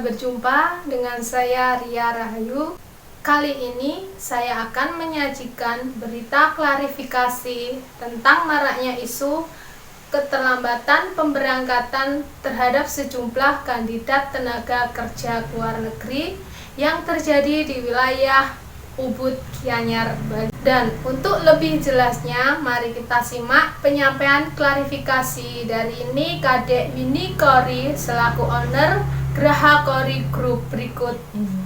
berjumpa dengan saya Ria Rahayu. Kali ini saya akan menyajikan berita klarifikasi tentang maraknya isu keterlambatan pemberangkatan terhadap sejumlah kandidat tenaga kerja luar negeri yang terjadi di wilayah Ubud, Gianyar, Bali. Dan untuk lebih jelasnya, mari kita simak penyampaian klarifikasi dari Kadek Winnie Kory selaku owner Graha Kory Group berikut ini.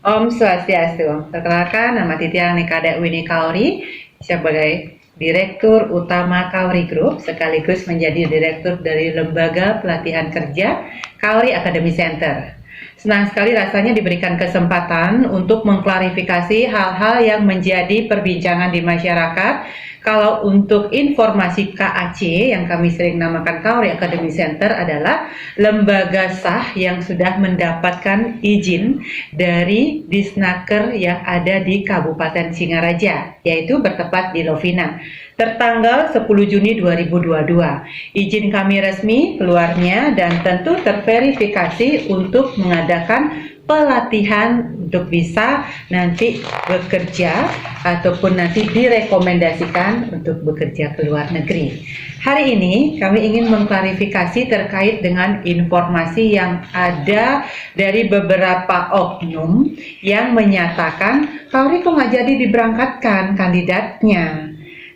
Om Swastiastu. Perkenalkan, nama Titiang Kadek Winnie Kory sebagai Direktur Utama Kory Group sekaligus menjadi Direktur dari Lembaga Pelatihan Kerja Kory Academy Center. Senang sekali rasanya diberikan kesempatan untuk mengklarifikasi hal-hal yang menjadi perbincangan di masyarakat. Kalau untuk informasi KAC yang kami sering namakan Kory Academy Center adalah lembaga sah yang sudah mendapatkan izin dari Disnaker yang ada di Kabupaten Singaraja, yaitu bertepat di Lovina. Tertanggal 10 Juni 2022. Izin kami resmi keluarnya dan tentu terverifikasi untuk mengadakan pelatihan untuk bisa nanti bekerja ataupun nanti direkomendasikan untuk bekerja ke luar negeri. Hari ini kami ingin mengklarifikasi terkait dengan informasi yang ada dari beberapa oknum yang menyatakan Kory kok nggak jadi diberangkatkan kandidatnya.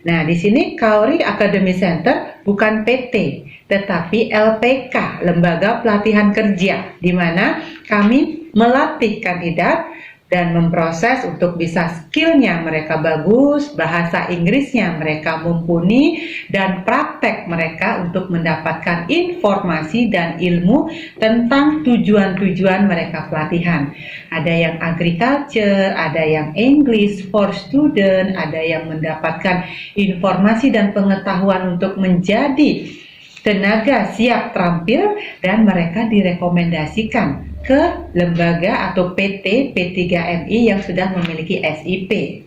Nah, di sini Kory Academy Center bukan PT, tetapi LPK, Lembaga Pelatihan Kerja, di mana kami melatih kandidat dan memproses untuk bisa skillnya mereka bagus, bahasa Inggrisnya mereka mumpuni, dan praktek mereka untuk mendapatkan informasi dan ilmu tentang tujuan-tujuan mereka pelatihan. Ada yang agriculture, ada yang English for student, ada yang mendapatkan informasi dan pengetahuan untuk menjadi tenaga siap terampil, dan mereka direkomendasikan ke lembaga atau PT P3MI yang sudah memiliki SIP.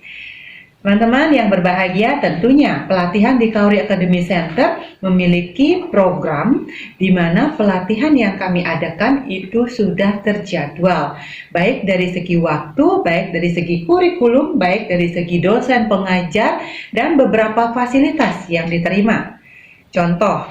Teman-teman yang berbahagia, tentunya pelatihan di Kory Academy Center memiliki program di mana pelatihan yang kami adakan itu sudah terjadwal, baik dari segi waktu, baik dari segi kurikulum, baik dari segi dosen pengajar, dan beberapa fasilitas yang diterima. Contoh,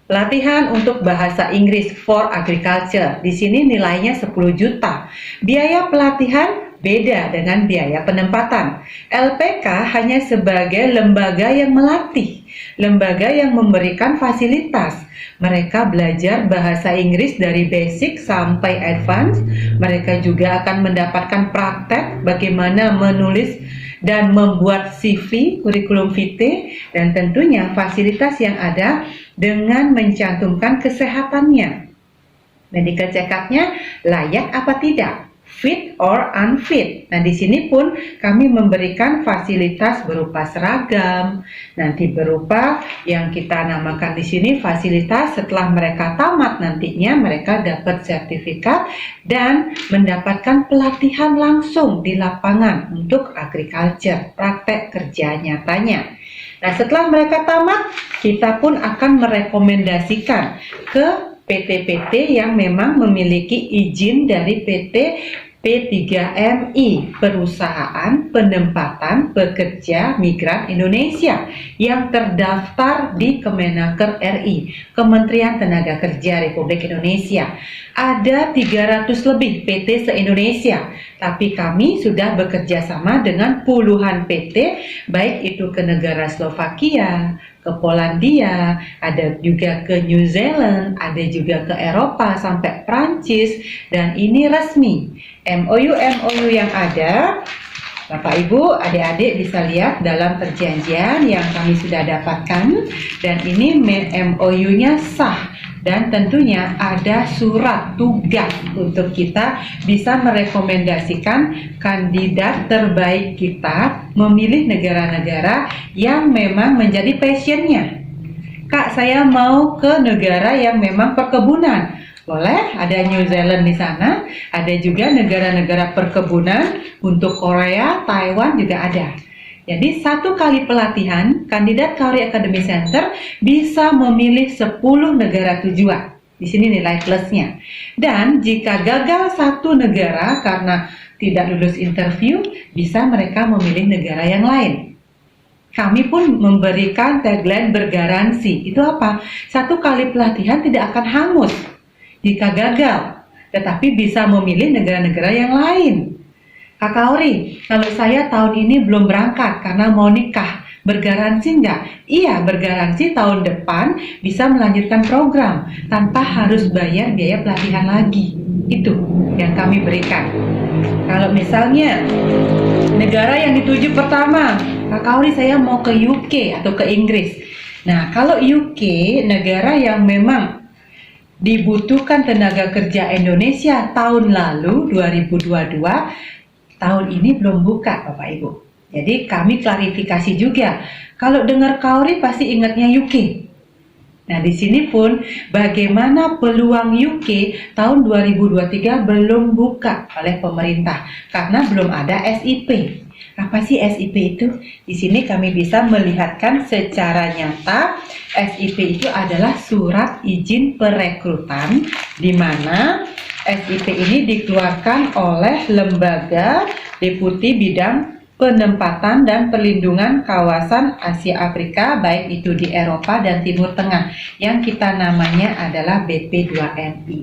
pelatihan untuk bahasa Inggris for agriculture. Di sini nilainya 10 juta. Biaya pelatihan beda dengan biaya penempatan. LPK hanya sebagai lembaga yang melatih, lembaga yang memberikan fasilitas. Mereka belajar bahasa Inggris dari basic sampai advance. Mereka juga akan mendapatkan praktek bagaimana menulis dan membuat CV, kurikulum vitae, dan tentunya fasilitas yang ada dengan mencantumkan kesehatannya. Medical check-up-nya layak apa tidak, fit or unfit. Nah, di sini pun kami memberikan fasilitas berupa seragam, nanti berupa yang kita namakan di sini fasilitas setelah mereka tamat nantinya mereka dapat sertifikat dan mendapatkan pelatihan langsung di lapangan untuk agriculture, praktek kerja nyatanya. Nah, setelah mereka tamat, kita pun akan merekomendasikan ke PT-PT yang memang memiliki izin dari PT P3MI, Perusahaan Penempatan Pekerja Migran Indonesia, yang terdaftar di Kemenaker RI, Kementerian Tenaga Kerja Republik Indonesia. Ada 300 lebih PT se-Indonesia, tapi kami sudah bekerja sama dengan puluhan PT, baik itu ke negara Slovakia, ke Polandia, ada juga ke New Zealand, ada juga ke Eropa sampai Prancis, dan ini resmi. MOU yang ada, Bapak Ibu, adik-adik bisa lihat dalam perjanjian yang kami sudah dapatkan, dan ini MOU-nya sah. Dan tentunya ada surat tugas untuk kita bisa merekomendasikan kandidat terbaik kita memilih negara-negara yang memang menjadi passionnya. Kak, saya mau ke negara yang memang perkebunan. Boleh, ada New Zealand di sana, ada juga negara-negara perkebunan untuk Korea, Taiwan juga ada. Jadi 1 kali pelatihan, kandidat Kaori Academy Center bisa memilih 10 negara tujuan. Di sini nilai plusnya. Dan jika gagal 1 negara karena tidak lulus interview, bisa mereka memilih negara yang lain. Kami pun memberikan tagline bergaransi. Itu apa? 1 kali pelatihan tidak akan hangus jika gagal, tetapi bisa memilih negara-negara yang lain. Kak Kaori, kalau saya tahun ini belum berangkat karena mau nikah, bergaransi nggak? Iya, bergaransi tahun depan bisa melanjutkan program tanpa harus bayar biaya pelatihan lagi. Itu yang kami berikan. Kalau misalnya negara yang dituju pertama, Kak Kaori saya mau ke UK atau ke Inggris. Nah, kalau UK negara yang memang dibutuhkan tenaga kerja Indonesia tahun lalu 2022, tahun ini belum buka Bapak Ibu. Jadi kami klarifikasi juga. Kalau dengar Kaori pasti ingatnya UK. Nah, di sini pun bagaimana peluang UK tahun 2023 belum buka oleh pemerintah karena belum ada SIP. Apa sih SIP itu? Di sini kami bisa melihatkan secara nyata SIP itu adalah surat izin perekrutan, di mana SIP ini dikeluarkan oleh Lembaga Deputi Bidang Penempatan dan Perlindungan Kawasan Asia Afrika, baik itu di Eropa dan Timur Tengah, yang kita namanya adalah BP2MI.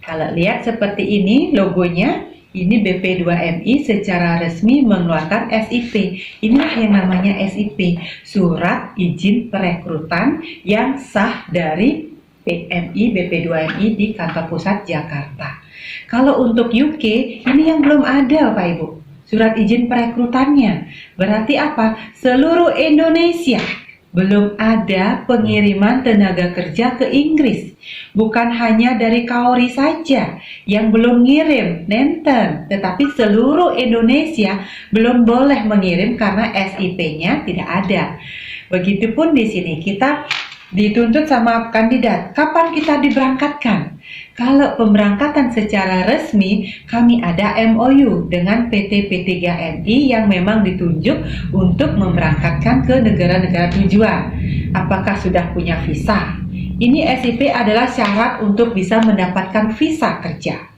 Kalau lihat seperti ini logonya, ini BP2MI secara resmi mengeluarkan SIP. Inilah yang namanya SIP, Surat Izin Perekrutan yang sah dari PMI BP2MI di kantor pusat Jakarta. Kalau untuk UK, ini yang belum ada Bapak Ibu, surat izin perekrutannya. Berarti apa? Seluruh Indonesia belum ada pengiriman tenaga kerja ke Inggris. Bukan hanya dari Kaori saja yang belum ngirim, nenten, tetapi seluruh Indonesia belum boleh mengirim karena SIP-nya tidak ada. Begitupun di sini kita dituntut sama kandidat, kapan kita diberangkatkan? Kalau pemberangkatan secara resmi, kami ada MOU dengan PT P3MI yang memang ditunjuk untuk memberangkatkan ke negara-negara tujuan. Apakah sudah punya visa? Ini SIP adalah syarat untuk bisa mendapatkan visa kerja.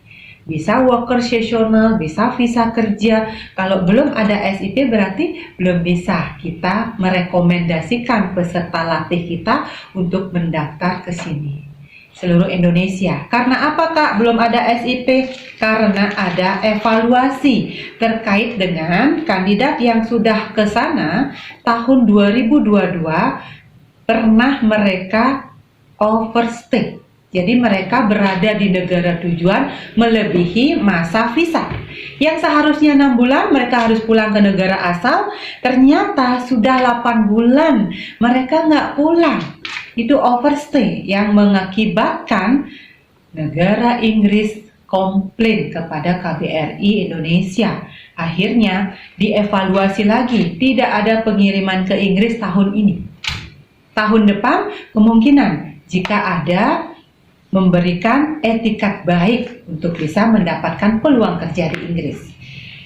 Bisa worker seasonal, bisa visa kerja. Kalau belum ada SIP berarti belum bisa kita merekomendasikan peserta latih kita untuk mendaftar ke sini. Seluruh Indonesia. Karena apa Kak belum ada SIP? Karena ada evaluasi terkait dengan kandidat yang sudah ke sana tahun 2022 pernah mereka overstay. Jadi mereka berada di negara tujuan melebihi masa visa. Yang seharusnya 6 bulan mereka harus pulang ke negara asal, ternyata sudah 8 bulan mereka nggak pulang. Itu overstay yang mengakibatkan negara Inggris komplain kepada KBRI Indonesia. Akhirnya dievaluasi lagi, tidak ada pengiriman ke Inggris tahun ini. Tahun depan kemungkinan jika ada memberikan etikat baik untuk bisa mendapatkan peluang kerja di Inggris.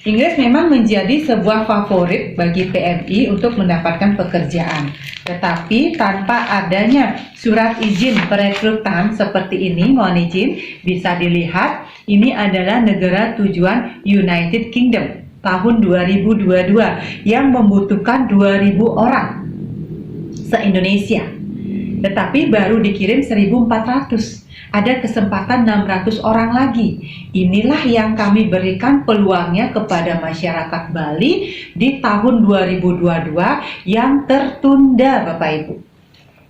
Inggris memang menjadi sebuah favorit bagi PMI untuk mendapatkan pekerjaan. Tetapi tanpa adanya surat izin perekrutan seperti ini, mohon izin bisa dilihat, ini adalah negara tujuan United Kingdom tahun 2022 yang membutuhkan 2.000 orang se-Indonesia. Tetapi baru dikirim 1.400. Ada kesempatan 600 orang lagi. Inilah yang kami berikan peluangnya kepada masyarakat Bali di tahun 2022 yang tertunda Bapak Ibu.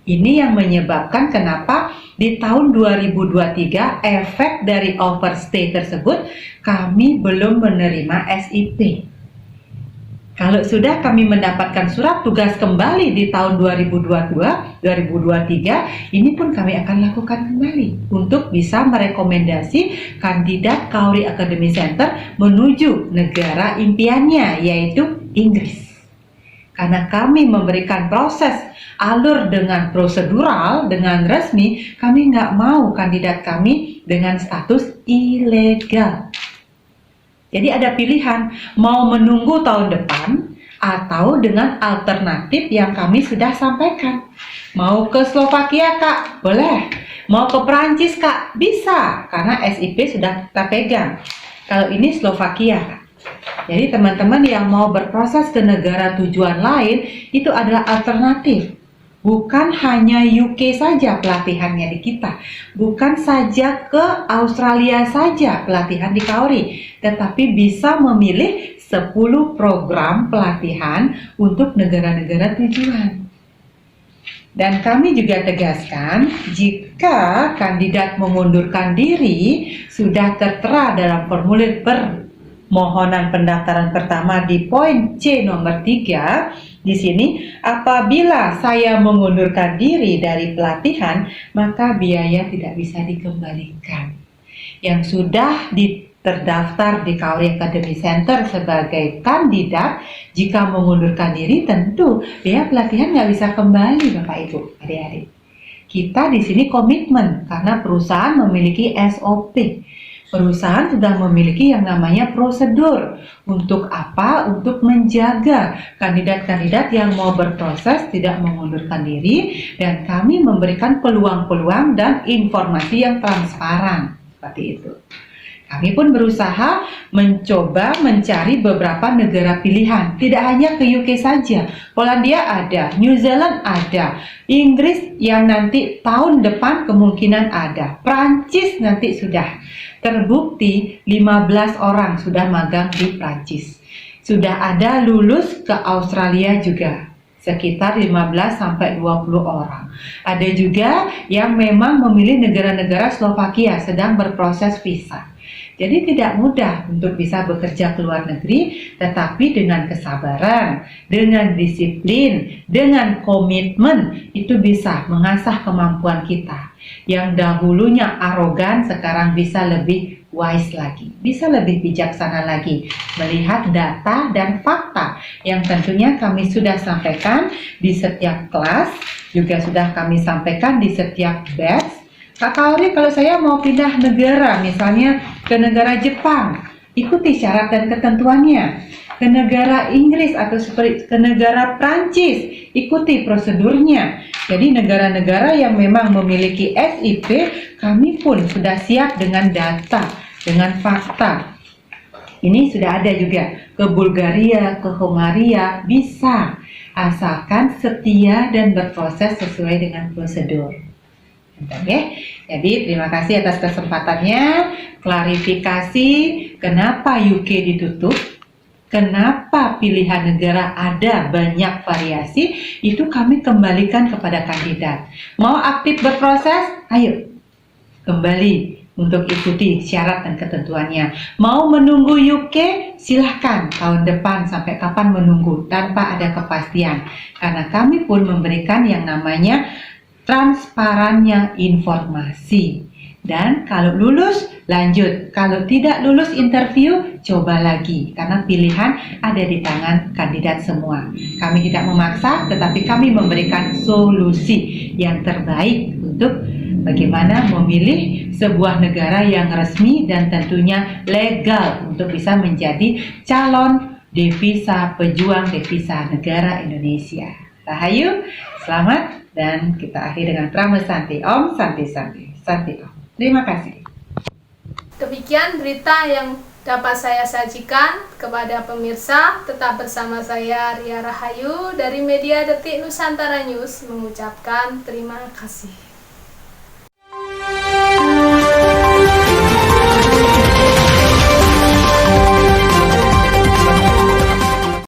Ini yang menyebabkan kenapa di tahun 2023 efek dari overstay tersebut kami belum menerima SIP. Kalau sudah kami mendapatkan surat tugas kembali di tahun 2022-2023, ini pun kami akan lakukan kembali untuk bisa merekomendasi kandidat Kaori Academy Center menuju negara impiannya, yaitu Inggris. Karena kami memberikan proses alur dengan prosedural, dengan resmi, kami nggak mau kandidat kami dengan status ilegal. Jadi ada pilihan, mau menunggu tahun depan atau dengan alternatif yang kami sudah sampaikan. Mau ke Slovakia, Kak? Boleh. Mau ke Perancis, Kak? Bisa, karena SIP sudah kita pegang. Kalau ini Slovakia, Kak. Jadi teman-teman yang mau berproses ke negara tujuan lain, itu adalah alternatif. Bukan hanya UK saja pelatihannya di kita, bukan saja ke Australia saja pelatihan di Kaori, tetapi bisa memilih 10 program pelatihan untuk negara-negara tujuan. Dan kami juga tegaskan, jika kandidat mengundurkan diri sudah tertera dalam formulir permohonan pendaftaran pertama di poin C nomor 3, di sini, apabila saya mengundurkan diri dari pelatihan, maka biaya tidak bisa dikembalikan. Yang sudah terdaftar di Kaori Academy Center sebagai kandidat, jika mengundurkan diri tentu biaya pelatihan nggak bisa kembali, Bapak Ibu, adik-adik. Kita di sini komitmen karena perusahaan memiliki SOP. Perusahaan sudah memiliki yang namanya prosedur. Untuk apa? Untuk menjaga kandidat-kandidat yang mau berproses tidak mengundurkan diri, dan kami memberikan peluang-peluang dan informasi yang transparan. Seperti itu. Kami pun berusaha mencoba mencari beberapa negara pilihan. Tidak hanya ke UK saja. Polandia ada, New Zealand ada, Inggris yang nanti tahun depan kemungkinan ada, Prancis nanti sudah. Terbukti 15 orang sudah magang di Prancis. Sudah ada lulus ke Australia juga. Sekitar 15-20 orang. Ada juga yang memang memilih negara-negara Slovakia sedang berproses visa. Jadi tidak mudah untuk bisa bekerja ke luar negeri, tetapi dengan kesabaran, dengan disiplin, dengan komitmen, itu bisa mengasah kemampuan kita. Yang dahulunya arogan, sekarang bisa lebih wise lagi, bisa lebih bijaksana lagi, melihat data dan fakta yang tentunya kami sudah sampaikan di setiap kelas, juga sudah kami sampaikan di setiap batch. Kak Kaori, kalau saya mau pindah negara, misalnya ke negara Jepang, ikuti syarat dan ketentuannya. Ke negara Inggris atau ke negara Prancis, ikuti prosedurnya. Jadi negara-negara yang memang memiliki SIP, kami pun sudah siap dengan data, dengan fakta. Ini sudah ada juga ke Bulgaria, ke Hongaria, bisa. Asalkan setia dan berproses sesuai dengan prosedur. Oke, jadi terima kasih atas kesempatannya. Klarifikasi kenapa UK ditutup, kenapa pilihan negara ada banyak variasi, itu kami kembalikan kepada kandidat. Mau aktif berproses? Ayo kembali untuk ikuti syarat dan ketentuannya. Mau menunggu UK? Silahkan tahun depan, sampai kapan menunggu tanpa ada kepastian. Karena kami pun memberikan yang namanya transparannya informasi. Dan kalau lulus, lanjut. Kalau tidak lulus interview, coba lagi. Karena pilihan ada di tangan kandidat semua. Kami tidak memaksa, tetapi kami memberikan solusi yang terbaik untuk bagaimana memilih sebuah negara yang resmi dan tentunya legal untuk bisa menjadi calon devisa, pejuang devisa negara Indonesia. Rahayu, selamat. Dan kita akhiri dengan Prama Santi. Om Santi Santi. Santi Om. Terima kasih. Demikian berita yang dapat saya sajikan kepada pemirsa. Tetap bersama saya Ria Rahayu dari Media Detik Nusantara News mengucapkan terima kasih.